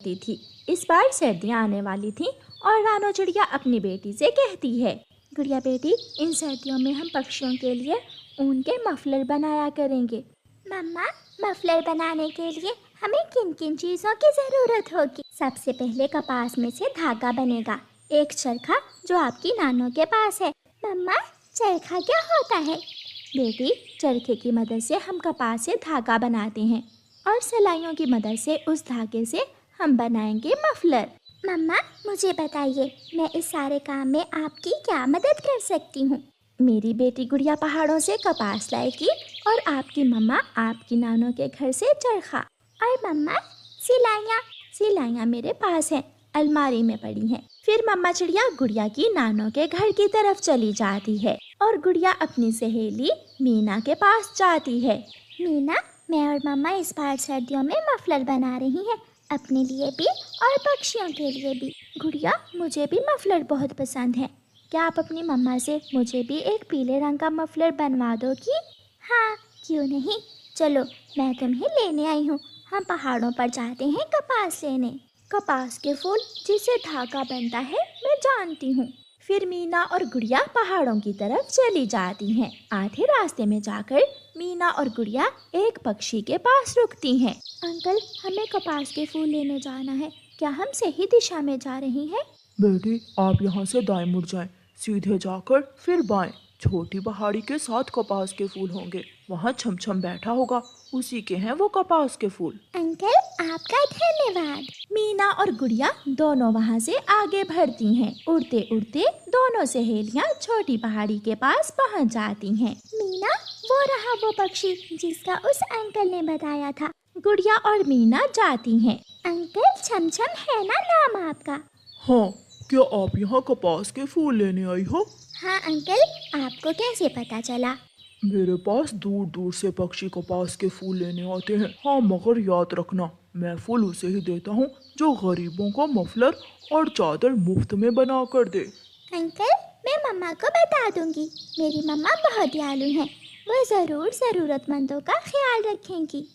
ती थी। इस बार सर्दियाँ आने वाली थीं और रानो चिड़िया अपनी बेटी से कहती है, गुड़िया बेटी, इन सर्दियों में हम पक्षियों के लिए ऊन के मफलर बनाया करेंगे। मम्मा, मफलर बनाने के लिए हमें किन किन चीज़ों की ज़रूरत होगी? सबसे पहले कपास में से धागा बनेगा, एक चरखा जो आपकी नानों के पास है। मम्मा, चरखा क्या होता है? बेटी, चरखे की मदद से हम कपास से धागा बनाते हैं और सिलाइयों की मदद से उस धागे से हम बनाएंगे मफलर। मम्मा, मुझे बताइए, मैं इस सारे काम में आपकी क्या मदद कर सकती हूँ? मेरी बेटी गुड़िया पहाड़ों से कपास लाएगी और आपकी मम्मा आपकी नानों के घर से चरखा। और मम्मा, सिलाइयाँ मेरे पास हैं, अलमारी में पड़ी हैं। फिर मम्मा चिड़िया गुड़िया की नानों के घर की तरफ चली जाती है और गुड़िया अपनी सहेली मीना के पास जाती है। मीना, मैं और मम्मा इस बार सर्दियों में मफलर बना रही हैं, अपने लिए भी और पक्षियों के लिए भी। गुड़िया, मुझे भी मफलर बहुत पसंद है। क्या आप अपनी मम्मा से मुझे भी एक पीले रंग का मफलर बनवा दोगी? हाँ, क्यों नहीं। चलो, मैं तुम्हें लेने आई हूँ। हम पहाड़ों पर जाते हैं कपास लेने। कपास के फूल जिससे धागा बनता है मैं जानती हूँ। फिर मीना और गुड़िया पहाड़ों की तरफ चली जाती हैं। आधे रास्ते में जाकर मीना और गुड़िया एक पक्षी के पास रुकती हैं। अंकल, हमें कपास के फूल लेने जाना है, क्या हम सही दिशा में जा रही हैं? बेटी, आप यहाँ से दाएं मुड़ जाएं, सीधे जाकर फिर बाएं। छोटी पहाड़ी के साथ कपास के फूल होंगे, वहाँ छमछम बैठा होगा, उसी के हैं वो कपास के फूल। अंकल, आपका धन्यवाद। मीना और गुड़िया दोनों वहाँ से आगे बढ़ती हैं। उड़ते उड़ते दोनों सहेलियाँ छोटी पहाड़ी के पास पहुँच जाती हैं। मीना, वो रहा वो पक्षी जिसका उस अंकल ने बताया था। गुड़िया और मीना जाती हैं। अंकल, छमछम है ना नाम आपका? हाँ, क्या आप यहाँ कपास के फूल लेने आई हो? हाँ अंकल, आपको कैसे पता चला? मेरे पास दूर दूर से पक्षी कपास के फूल लेने आते हैं। हाँ, मगर याद रखना, मैं फूल उसे ही देता हूँ जो गरीबों को मफलर और चादर मुफ्त में बना कर दे। अंकल, मैं मम्मा को बता दूंगी। मेरी मम्मा बहुत दयालु हैं, वो ज़रूर ज़रूरतमंदों का ख्याल रखेंगी।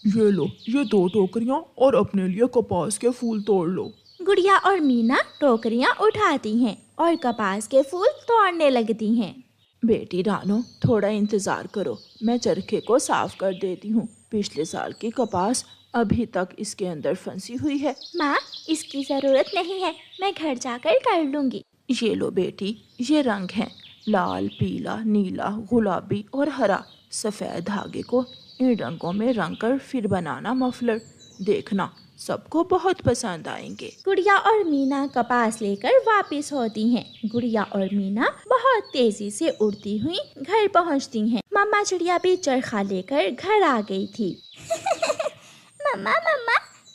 ये लो, ये 2 टोकरियाँ और अपने लिए कपास के फूल तोड़ लो। गुड़िया और मीना टोकरियाँ उठाती हैं और कपास के फूल तोड़ने लगती हैं। बेटी रानो, थोड़ा इंतजार करो, मैं चरखे को साफ कर देती हूँ। पिछले साल की कपास अभी तक इसके अंदर फंसी हुई है। माँ, इसकी ज़रूरत नहीं है, मैं घर जाकर कर लूँगी। ये लो बेटी, ये रंग हैं, लाल, पीला, नीला, गुलाबी और हरा। सफ़ेद धागे को इन रंगों में रंग कर फिर बनाना मफलर। देखना, सबको बहुत पसंद आएंगे। गुड़िया और मीना कपास लेकर वापस होती हैं। गुड़िया और मीना बहुत तेजी से उड़ती हुई घर पहुंचती हैं। मम्मा चिड़िया भी चरखा लेकर घर आ गई थी। मम्मा,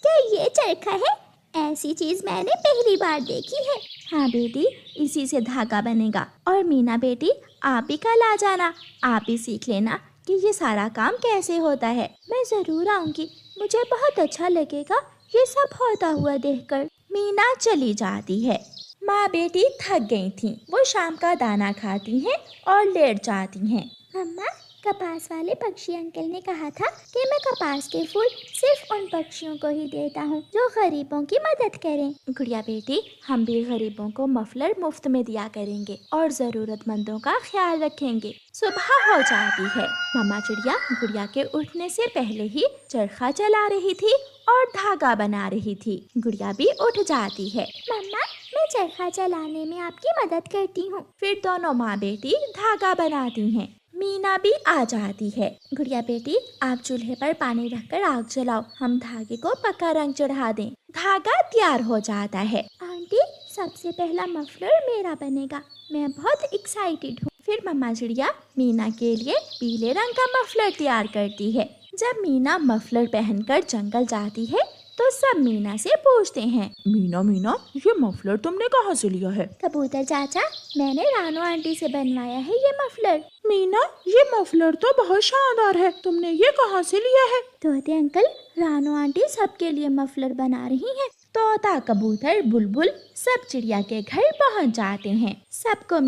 क्या ये चरखा है? ऐसी चीज मैंने पहली बार देखी है। हाँ बेटी, इसी से धागा बनेगा। और मीना बेटी, आप भी कल आ जाना, आप भी सीख लेना कि ये सारा काम कैसे होता है। मैं जरूर आऊंगी, मुझे बहुत अच्छा लगेगा ये सब होता हुआ देखकर। मीना चली जाती है। माँ बेटी थक गई थीं। वो शाम का दाना खाती हैं और लेट जाती हैं। मम्मा, कपास वाले पक्षी अंकल ने कहा था कि मैं कपास के फूल सिर्फ उन पक्षियों को ही देता हूँ जो गरीबों की मदद करें। गुड़िया बेटी, हम भी गरीबों को मफलर मुफ्त में दिया करेंगे और जरूरतमंदों का ख्याल रखेंगे। सुबह हो जाती है। मम्मा चिड़िया गुड़िया के उठने से पहले ही चरखा चला रही थी और धागा बना रही थी। गुड़िया भी उठ जाती है। मम्मा, मैं चरखा चलाने में आपकी मदद करती हूँ। फिर दोनों माँ बेटी धागा बनाती हैं। मीना भी आ जाती है। गुड़िया बेटी, आप चूल्हे पर पानी रखकर आग जलाओ, हम धागे को पक्का रंग चढ़ा दें। धागा तैयार हो जाता है। आंटी, सबसे पहला मफलर मेरा बनेगा, मैं बहुत एक्साइटेड हूँ। फिर मम्मा चिड़िया मीना के लिए पीले रंग का मफलर तैयार करती है। जब मीना मफलर पहनकर जंगल जाती है तो सब मीना से पूछते हैं, मीना, ये मफलर तुमने कहाँ से लिया है? कबूतर चाचा, मैंने रानू आंटी से बनवाया है ये मफलर। मीना, ये मफलर तो बहुत शानदार है, तुमने ये कहाँ से लिया है? तोते अंकल, रानू आंटी सबके लिए मफलर बना रही हैं। तोता, कबूतर, बुलबुल सब चिड़िया के घर पहुँच जाते हैं। सबको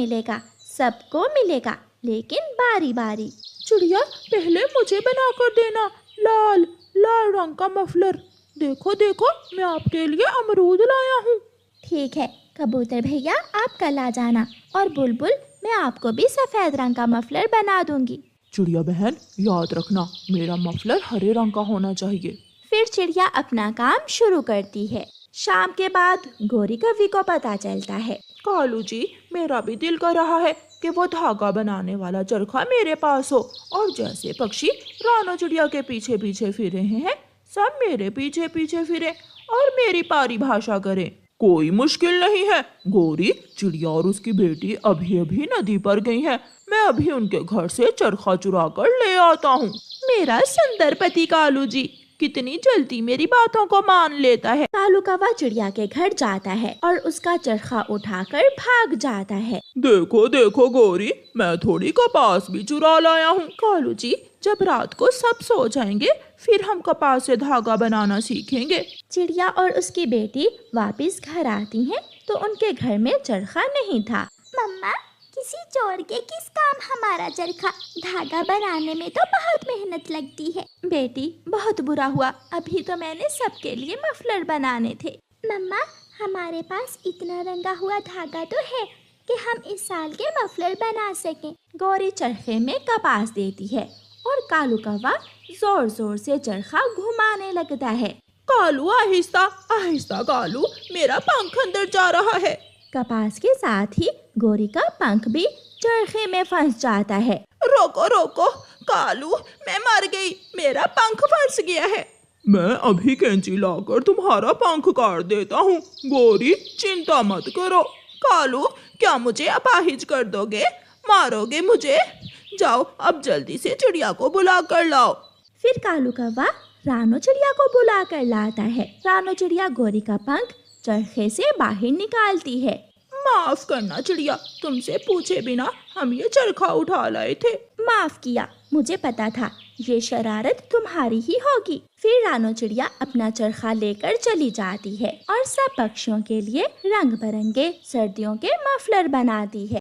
मिलेगा, लेकिन बारी बारी। चिड़िया, पहले मुझे बना कर देना लाल रंग का मफलर। देखो देखो, मैं आपके लिए अमरूद लाया हूँ। ठीक है कबूतर भैया, आप कल आ जाना। और बुलबुल, मैं आपको भी सफेद रंग का मफलर बना दूंगी। चिड़िया बहन, याद रखना मेरा मफलर हरे रंग का होना चाहिए। फिर चिड़िया अपना काम शुरू करती है। शाम के बाद गोरी कौवी को पता चलता है। कालू जी, मेरा भी दिल कर रहा है कि वो धागा बनाने वाला चरखा मेरे पास हो, और जैसे पक्षी रानो चिड़िया के पीछे पीछे फिर रहे हैं, सब मेरे पीछे पीछे फिरे और मेरी परिभाषा करें। कोई मुश्किल नहीं है गोरी, चिड़िया और उसकी बेटी अभी अभी नदी पर गई हैं। मैं अभी उनके घर से चरखा चुरा कर ले आता हूँ। मेरा सुंदर पति कालू जी कितनी जल्दी मेरी बातों को मान लेता है। कालू कौवा चिड़िया के घर जाता है और उसका चरखा उठाकर भाग जाता है। देखो देखो गोरी, मैं थोड़ी कपास भी चुरा लाया हूँ। कालू जी, जब रात को सब सो जाएंगे फिर हम कपास से धागा बनाना सीखेंगे। चिड़िया और उसकी बेटी वापस घर आती हैं तो उनके घर में चरखा नहीं था। मम्मा, किसी चोर के किस काम हमारा चरखा? धागा बनाने में तो बहुत मेहनत लगती है। बेटी, बहुत बुरा हुआ, अभी तो मैंने सबके लिए मफलर बनाने थे। मम्मा, हमारे पास इतना रंगा हुआ धागा तो है कि हम इस साल के मफलर बना सकें। गौरी चरखे में कपास देती है और कालू कौवा जोर जोर से चरखा घुमाने लगता है। कालू, आहिस्ता आहिस्ता कालू, मेरा पंख अंदर जा रहा है। कपास के साथ ही गोरी का पंख भी चरखे में फंस जाता है। रोको रोको कालू, मैं मर गई, मेरा पंख फंस गया है। मैं अभी कैंची लाकर तुम्हारा पंख काट देता हूँ। गोरी, चिंता मत करो। कालू, क्या मुझे अपाहिज कर दोगे? मारोगे मुझे? जाओ अब जल्दी से चिड़िया को बुला कर लाओ। फिर कालू कौवा रानो चिड़िया को बुला कर लाता है। रानो चिड़िया गोरी का पंख चरखे से बाहर निकालती है। माफ करना चिड़िया, तुमसे पूछे बिना हम ये चरखा उठा लाए थे। माफ किया, मुझे पता था ये शरारत तुम्हारी ही होगी। फिर रानो चिड़िया अपना चरखा लेकर चली जाती है और सब पक्षियों के लिए रंग बिरंगे सर्दियों के मफलर बनाती है।